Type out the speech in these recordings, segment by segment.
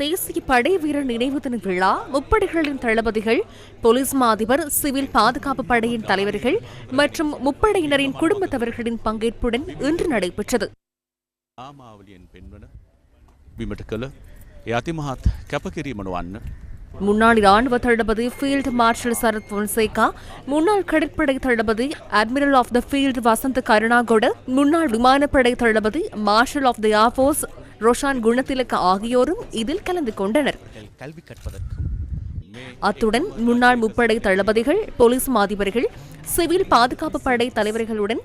தேசிய படை வீரர் நினைவு தின விழா முப்படைகளின் தளபதிகள், போலீஸ் மா அதிபர், சிவில் பாதுகாப்பு படையின் தலைவர்கள் மற்றும் முப்படையினரின் குடும்பத்தவர்களின் பங்கேற்புடன் இன்று நடைபெற்றது. முன்னாள் இராணுவ தளபதி ஃபீல்ட் மார்ஷல் சரத் பொன்சேகா, முன்னாள் கடற்படை தளபதி admiral of the fleet Wasantha Karannagoda, முன்னாள் விமானப்படை தளபதி marshal of the air force Roshan Gunathilaka ஆகியோரும் இதில் கலந்து கொண்டனர். அத்துடன் முன்னாள் முப்படை தளபதிகள், போலீஸ் மாதிபர்கள், சிவில் பாதுகாப்பு படை தலைவர்களுடன்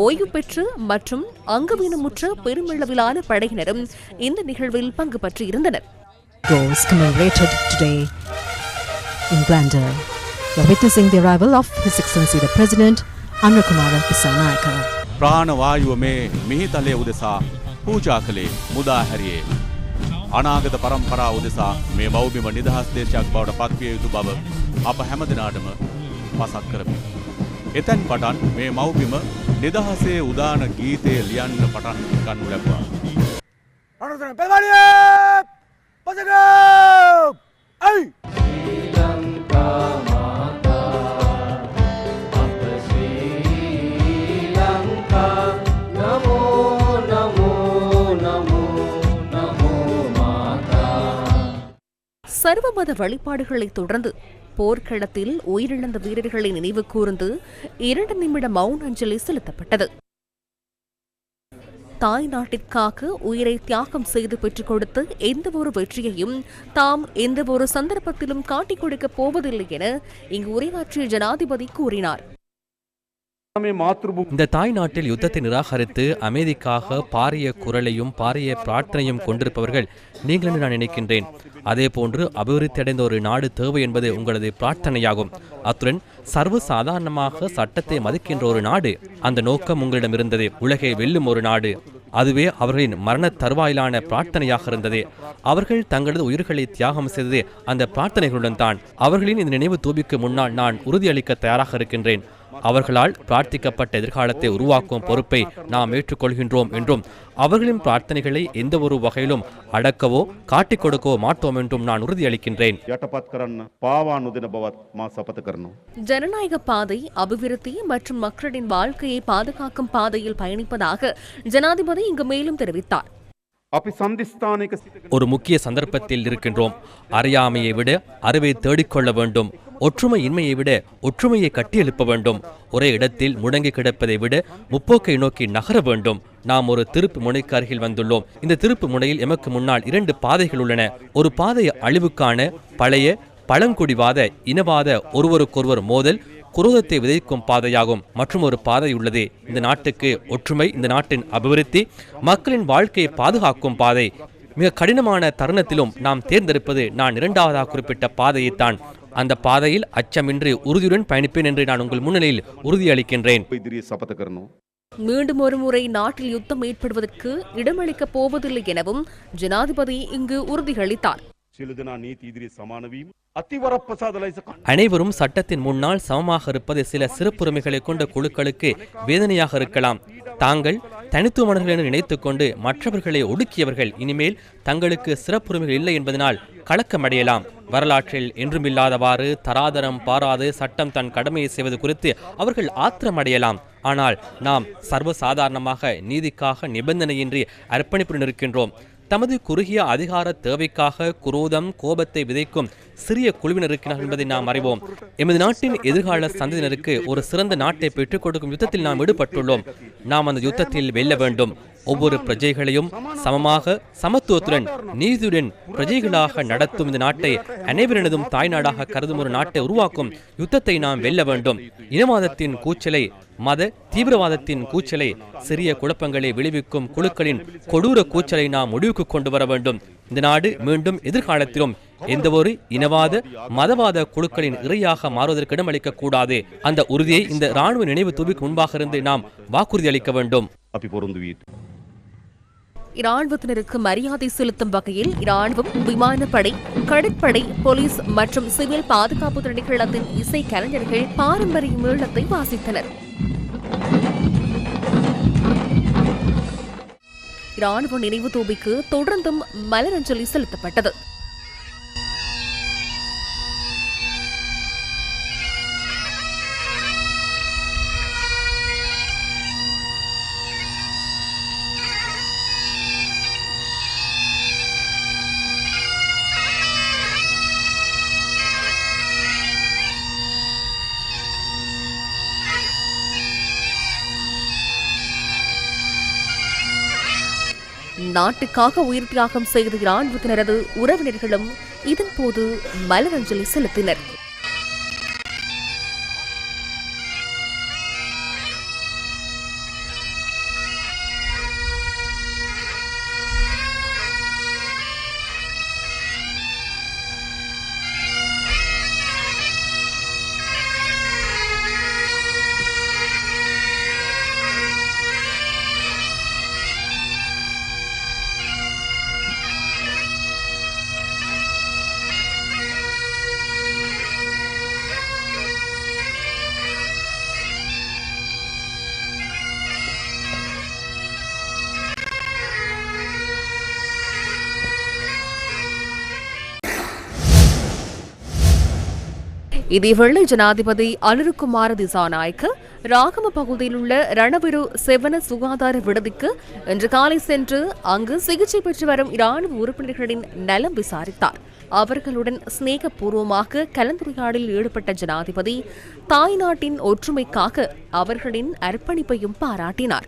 ஓய்வு பெற்று மற்றும் அங்கவீனமுற்ற பெருமளவிலான படையினரும் இந்த நிகழ்வில் பங்கு பற்றியிருந்தனர். Goals commemorated today in Blandar. We are witnessing the arrival of His Excellency the President Anurakumara Dissanayaka. ප්‍රාණ වායුව මේ මිහිතලයේ උදෙසා පූජා කළේ මුදා හැරියේ. අනාගත පරම්පරාව උදෙසා මේ මව්බිම නිදහස් දේශයක් බවට පත්විය යුතු බව අප හැමදිනාටම මතක් කරමි. එතෙන් පටන් මේ මව්බිම නිදහසේ උදාන ගීතය ලියන්න පටන් ගන්නු ලැබුවා. අනුතන පෙළවලිය පසක අයි சர்வமத வழிபாடுகளை தொடர்ந்து போர்க்களத்தில் உயிரிழந்த வீரர்களை நினைவு கூர்ந்து 2 நிமிட மௌன அஞ்சலி செலுத்தப்பட்டது. தாய் நாட்டிற்காக உயிரை தியாகம் செய்து பெற்றுக் கொடுத்த எந்த ஒரு வெற்றியையும் தாம் எந்த ஒரு சந்தர்ப்பத்திலும் காட்டிக் கொடுக்கப் போவதில்லை என இங்கு உரையாற்றிய ஜனாதிபதி கூறினார். இந்த தாய் நாட்டில் யுத்தத்தை நிராகரித்து அமைதிக்காக பாரிய குரலையும் பாரிய பிரார்த்தனையும் கொண்டிருப்பவர்கள் நீங்கள் என்று நான் நினைக்கின்றேன். அதேபோன்று அபிவிருத்தி அடைந்த ஒரு நாடு தேவை என்பது உங்களது பிரார்த்தனையாகும். அத்துடன் சர்வ சாதாரணமாக சட்டத்தை மதிக்கின்ற ஒரு நாடு, அந்த நோக்கம் உங்களிடம் இருந்தது. உலகை வெல்லும் ஒரு நாடு, அதுவே அவர்களின் மரண தருவாயிலான பிரார்த்தனையாக இருந்தது. அவர்கள் தங்களது உயிர்களை தியாகம் செய்தது அந்த பிரார்த்தனைகளுடன் தான். அவர்களின் இந்த நினைவு தூபிக்கு முன்னால் நான் உறுதியளிக்க தயாராக இருக்கின்றேன். அவர்களால் பிரார்த்திக்கப்பட்ட எதிர்காலத்தை உருவாக்கும் பொறுப்பை நாம் ஏற்றுக்கொள்கின்றோம் என்றும் அவர்களின் பிரார்த்தனைகளை எந்த ஒரு வகையிலும் அடக்கவோ காட்டிக் கொடுக்கவோ மாட்டோம் என்றும் நான் உறுதியளிக்கின்றேன். ஜனநாயக பாதை அபிவிருத்தி மற்றும் மக்களின் வாழ்க்கையை பாதுகாக்கும் பாதையில் பயணிப்பதாக ஜனாதிபதி இங்கு மேலும் தெரிவித்தார். ஒரு முக்கிய சந்தர்ப்பத்தில் இருக்கின்றோம். அறியாமையை விட அறிவை தேடிக்கொள்ள வேண்டும். ஒற்றுமை இன்மையை விட ஒற்றுமையை கட்டியெழுப்ப வேண்டும். ஒரே இடத்தில் முடங்கி கிடப்பதை விட முப்போக்கை நோக்கி நகர வேண்டும். நாம் ஒரு திருப்பு முனைக்கு அருகில் வந்துள்ளோம். இந்த திருப்பு முனையில் எமக்கு முன்னால் 2 பாதைகள் உள்ளன. ஒரு பாதை அழிவுக்கான பழைய பழங்குடிவாத இனவாத ஒருவருக்கொருவர் மோதல் குரோதத்தை விதைக்கும் பாதையாகும். மற்றும் ஒரு பாதை உள்ளது இந்த நாட்டுக்கு ஒற்றுமை, இந்த நாட்டின் அபிவிருத்தி, மக்களின் வாழ்க்கையை பாதுகாக்கும் பாதை. மிக கடினமான தருணத்திலும் நாம் தேர்ந்தெடுப்பது நான் 2வதாக குறிப்பிட்ட பாதையைத்தான். அந்த பாதையில் அச்சமின்றி உறுதியுடன் பயணிப்பேன் என்று நான் உங்கள் முன்னிலையில் உறுதியளிக்கின்றேன். மீண்டும் ஒரு முறை நாட்டில் யுத்தம் ஏற்படுவதற்கு இடமளிக்கப் போவதில்லை எனவும் ஜனாதிபதி இங்கு உறுதியளித்தார். அனைவரும் சட்டத்தின் முன்னால் சமமாக இருப்பது சில சிறப்புரிமைகளை கொண்ட குழுக்களுக்கு வேதனையாக இருக்கலாம். தாங்கள் தனித்துவமானவர்கள் என நினைத்துக் கொண்டு மற்றவர்களை ஒடுக்கியவர்கள் இனிமேல் தங்களுக்கு சிறப்புரிமைகள் இல்லை என்பதனால் கலக்கமடையலாம். வரலாற்றில் என்றுமில்லாதவாறு தராதரம் பாராது சட்டம் தன் கடமையை செய்வது குறித்து அவர்கள் ஆத்திரமடையலாம். ஆனால் நாம் சர்வசாதாரணமாக நீதிக்காக நிபந்தனையின்றி அர்ப்பணிப்புடன் இருக்கின்றோம். தமது குறுகிய அதிகார தேவைக்காக குரோதம் கோபத்தை விதைக்கும் சிறிய குழுவினர் இருக்கிறார் என்பதை நாம் அறிவோம். எமது நாட்டின் எதிர்கால சந்ததியினருக்கு ஒரு சிறந்த நாட்டை பெற்றுக் கொடுக்கும் யுத்தத்தில் நாம் ஈடுபட்டுள்ளோம். நாம் அந்த யுத்தத்தில் வெல்ல வேண்டும். ஒவ்வொரு பிரஜைகளையும் சமமாக சமத்துவத்துடன் நீதியுடன் பிரஜைகளாக நடத்தும் இந்த நாட்டை அனைவரினதும் தாய்நாடாக கருதும் ஒரு நாட்டை உருவாக்கும் யுத்தத்தை நாம் வெல்ல வேண்டும். இனவாதத்தின் கூச்சலை, மத தீவிரவாதத்தின் கூச்சலை, சிறிய குழப்பங்களை விளைவிக்கும் குழுக்களின் கொடூர கூச்சலை நாம் முடிவுக்கு கொண்டு வர வேண்டும். இந்த நாடு மீண்டும் எதிர்காலத்திலும் எந்த ஒரு இனவாத மதவாத குழுக்களின் இறையாக மாறுவதற்கு இடமளிக்க கூடாது. அந்த உறுதியை இந்த இராணுவ நினைவு தூபிக்கு முன்பாக இருந்து நாம் வாக்குறுதி அளிக்க வேண்டும். இராணுவத்தினருக்கு மரியாதை செலுத்தும் வகையில் இராணுவம், விமானப்படை, கடற்படை, போலீஸ் மற்றும் சிவில் பாதுகாப்பு திணைக்களத்தின் இசை கலைஞர்கள் பாரம்பரிய மேளத்தை வாசித்தனர். இராணுவ நினைவு தூபிக்கு தொடர்ந்தும் மலரஞ்சலி செலுத்தப்பட்டது. நாட்டுக்காக உயிர் தியாகம் செய்த இராணுவத்தினரது உறவினர்களும் இதன்போது மலரஞ்சலி செலுத்தினர். இதேவேளை ஜனாதிபதி அனுருகுமார திசாநாயக்க ராகம பகுதியில் உள்ள ரணவிரு செவன சுகாதார விடுதிக்கு இன்று காலை சென்று அங்கு சிகிச்சை பெற்று வரும் இராணுவ உறுப்பினர்களின் நலம் விசாரித்தார். அவர்களுடன் சிநேகபூர்வமாக கலந்துரையாடலில் ஈடுபட்ட ஜனாதிபதி தாய்நாட்டின் ஒற்றுமைக்காக அவர்களின் அர்ப்பணிப்பையும் பாராட்டினார்.